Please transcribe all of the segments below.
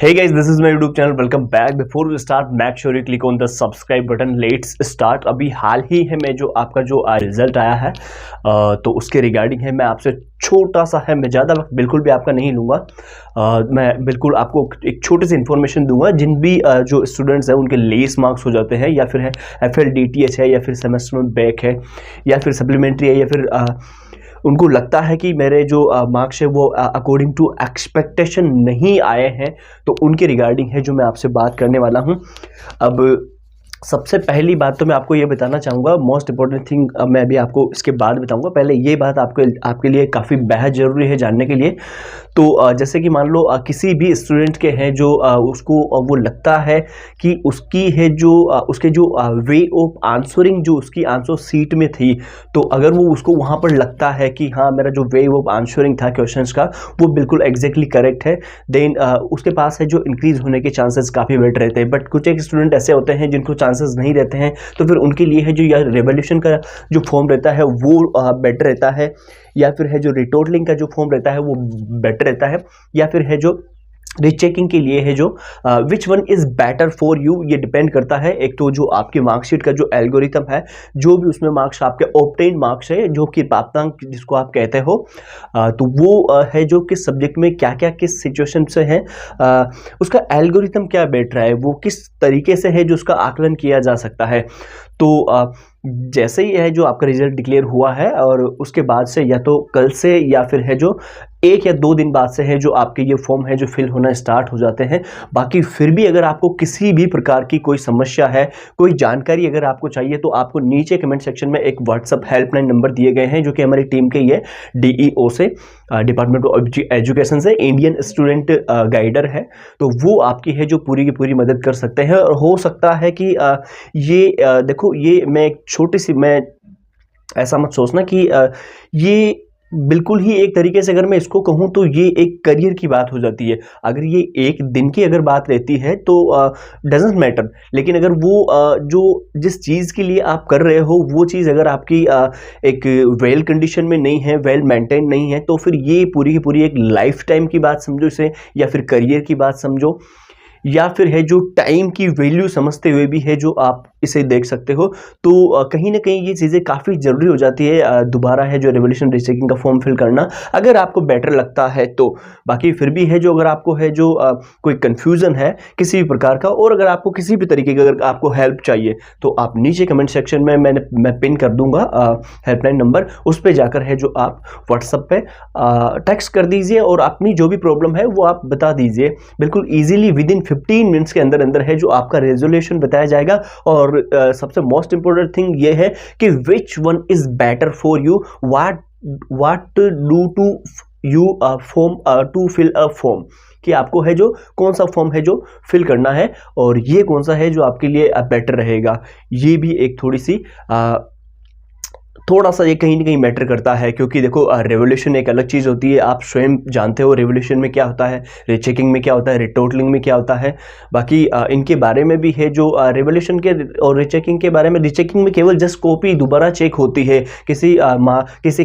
Hey guys, this is my YouTube channel. Welcome back. Before we start, make sure you click on the subscribe button. Let's start. अभी हाल ही है मैं जो आपका जो result आया है तो उसके रिगार्डिंग है मैं आपसे छोटा सा है, मैं ज़्यादा वक्त बिल्कुल भी आपका नहीं लूँगा। मैं बिल्कुल आपको एक छोटी सी इन्फॉर्मेशन दूंगा। जिन भी जो स्टूडेंट्स हैं उनके लेस मार्क्स हो जाते हैं या फिर है FLDTH है या फिर सेमेस्टर में बैक है या फिर सप्लीमेंट्री है या फिर उनको लगता है कि मेरे जो मार्क्स है वो अकॉर्डिंग टू एक्सपेक्टेशन नहीं आए हैं, तो उनके रिगार्डिंग है जो मैं आपसे बात करने वाला हूं। अब सबसे पहली बात तो मैं आपको ये बताना चाहूँगा, मोस्ट इंपॉर्टेंट थिंग मैं अभी आपको इसके बाद बताऊँगा। पहले ये बात आपके लिए काफ़ी बेहद ज़रूरी है जानने के लिए। तो जैसे कि मान लो किसी भी स्टूडेंट के हैं जो उसको वो लगता है कि उसकी है जो उसके जो वे ऑफ आंसरिंग जो उसकी आंसर सीट में थी, तो अगर वो उसको वहाँ पर लगता है कि हाँ मेरा जो वे ऑफ आंसरिंग था क्वेश्चंस का वो बिल्कुल एग्जैक्टली करेक्ट है, देन उसके पास है जो इंक्रीज होने के चांसेस काफ़ी बेटर रहते हैं। बट कुछ एक स्टूडेंट ऐसे होते हैं जिनको चांसेस नहीं रहते हैं, तो फिर उनके लिए है जो यह रिवोल्यूशन का जो फॉर्म रहता है वो बेटर रहता है, या फिर है जो रिटोटलिंग का जो फॉर्म रहता है वो बेटर रहता है, या फिर है जो रीचेकिंग के लिए है जो which one is better for you. ये डिपेंड करता है एक तो जो आपकी मार्कशीट का जो एल्गोरिथम है, जो भी उसमें मार्क्स आपके ऑब्टेन मार्क्स है जो कि प्राप्तांक जिसको आप कहते हो, तो वो है जो किस सब्जेक्ट में क्या क्या किस सिचुएशन से है, उसका एल्गोरिथम क्या बैठ रहा है, वो किस तरीके से है जो उसका आकलन किया जा सकता है। तो जैसे ही है जो आपका रिजल्ट डिक्लेयर हुआ है और उसके बाद से या तो कल से या फिर है जो 1 या 2 दिन बाद से है जो आपके ये फॉर्म है जो फिल होना स्टार्ट हो जाते हैं। बाकी फिर भी अगर आपको किसी भी प्रकार की कोई समस्या है, कोई जानकारी अगर आपको चाहिए, तो आपको नीचे कमेंट सेक्शन में एक व्हाट्सअप हेल्पलाइन नंबर दिए गए हैं जो कि हमारी टीम के ही है, DEO से, डिपार्टमेंट ऑफ एजुकेशन से, इंडियन स्टूडेंट गाइडर है। तो वो आपकी है जो पूरी की पूरी मदद कर सकते हैं। और हो सकता है कि ये देखो, ये मैं एक छोटी सी, मैं ऐसा मत सोचना कि ये बिल्कुल ही एक तरीके से अगर मैं इसको कहूँ तो ये एक करियर की बात हो जाती है। अगर ये एक दिन की अगर बात रहती है तो डजेंट मैटर, लेकिन अगर वो जो जिस चीज़ के लिए आप कर रहे हो वो चीज़ अगर आपकी एक वेल कंडीशन में नहीं है, वेल मेंटेन नहीं है, तो फिर ये पूरी की पूरी एक लाइफ टाइम की बात समझो इसे, या फिर करियर की बात समझो, या फिर है जो टाइम की वैल्यू समझते हुए भी है जो आप इसे देख सकते हो। तो कहीं ना कहीं ये चीज़ें काफ़ी ज़रूरी हो जाती है दोबारा है जो रिवोल्यूशन रीचेकिंग का फॉर्म फिल करना, अगर आपको बेटर लगता है तो। बाकी फिर भी है जो अगर आपको है जो कोई कन्फ्यूज़न है किसी भी प्रकार का, और अगर आपको किसी भी तरीके की अगर आपको हेल्प चाहिए, तो आप नीचे कमेंट सेक्शन में मैं पिन कर दूंगा हेल्पलाइन नंबर, उस पर जाकर है जो आप व्हाट्सएप पे टेक्स्ट कर दीजिए और अपनी जो भी प्रॉब्लम है वो आप बता दीजिए। बिल्कुल ईजिली विद इन 15 मिनट्स के अंदर अंदर है जो आपका रेजोल्यूशन बताया जाएगा। और सबसे मोस्ट इंपोर्टेंट थिंग ये है कि which one is better for you, what do to you form to fill a form, कि आपको है जो कौन सा फॉर्म है जो फिल करना है और ये कौन सा है जो आपके लिए बेटर रहेगा। ये भी एक थोड़ा सा ये कहीं ना कहीं मैटर करता है, क्योंकि देखो रिवोल्यूशन एक अलग चीज़ होती है, आप स्वयं जानते हो रिवोल्यूशन में क्या होता है, रीचेकिंग में क्या होता है, रिटोटलिंग में क्या होता है। बाकी इनके बारे में भी है जो रिवोल्यूशन के और रीचेकिंग के बारे में, रीचेकिंग में केवल जस्ट कॉपी दोबारा चेक होती है, किसी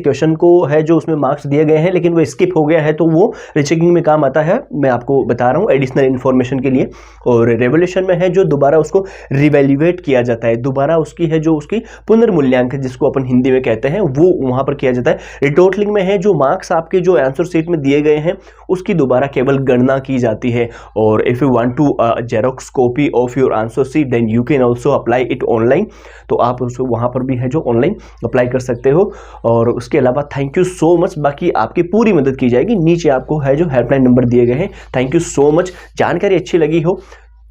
क्वेश्चन को है जो उसमें मार्क्स दिए गए हैं लेकिन वो स्किप हो गया है, तो वो रीचेकिंग में काम आता है। मैं आपको बता रहा हूँ एडिशनल इन्फॉर्मेशन के लिए। और रिवोल्यूशन में है जो दोबारा उसको रिवैल्यूएट किया जाता है, दोबारा उसकी है जो उसकी पुनर्मूल्यांकन जिसको अपन हिंदी में कहते हैं वो वहां पर किया जाता है। रिटोटलिंग में है जो मार्क्स आपके जो आंसर शीट में दिए गए हैं उसकी दोबारा केवल गणना की जाती है। और if you want to xerox copy of your answer sheet then you can also apply it online, तो आप उसको वहां पर भी है जो ऑनलाइन अप्लाई कर सकते हो। और उसके अलावा थैंक यू सो मच, बाकी आपकी पूरी मदद की जाएगी। नीचे आपको है जो हेल्पलाइन नंबर दिए गए हैं। Thank you so much. जानकारी अच्छी लगी हो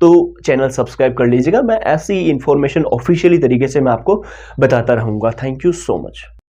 तो चैनल सब्सक्राइब कर लीजिएगा। मैं ऐसी इंफॉर्मेशन ऑफिशियली तरीके से मैं आपको बताता रहूँगा। Thank you so much.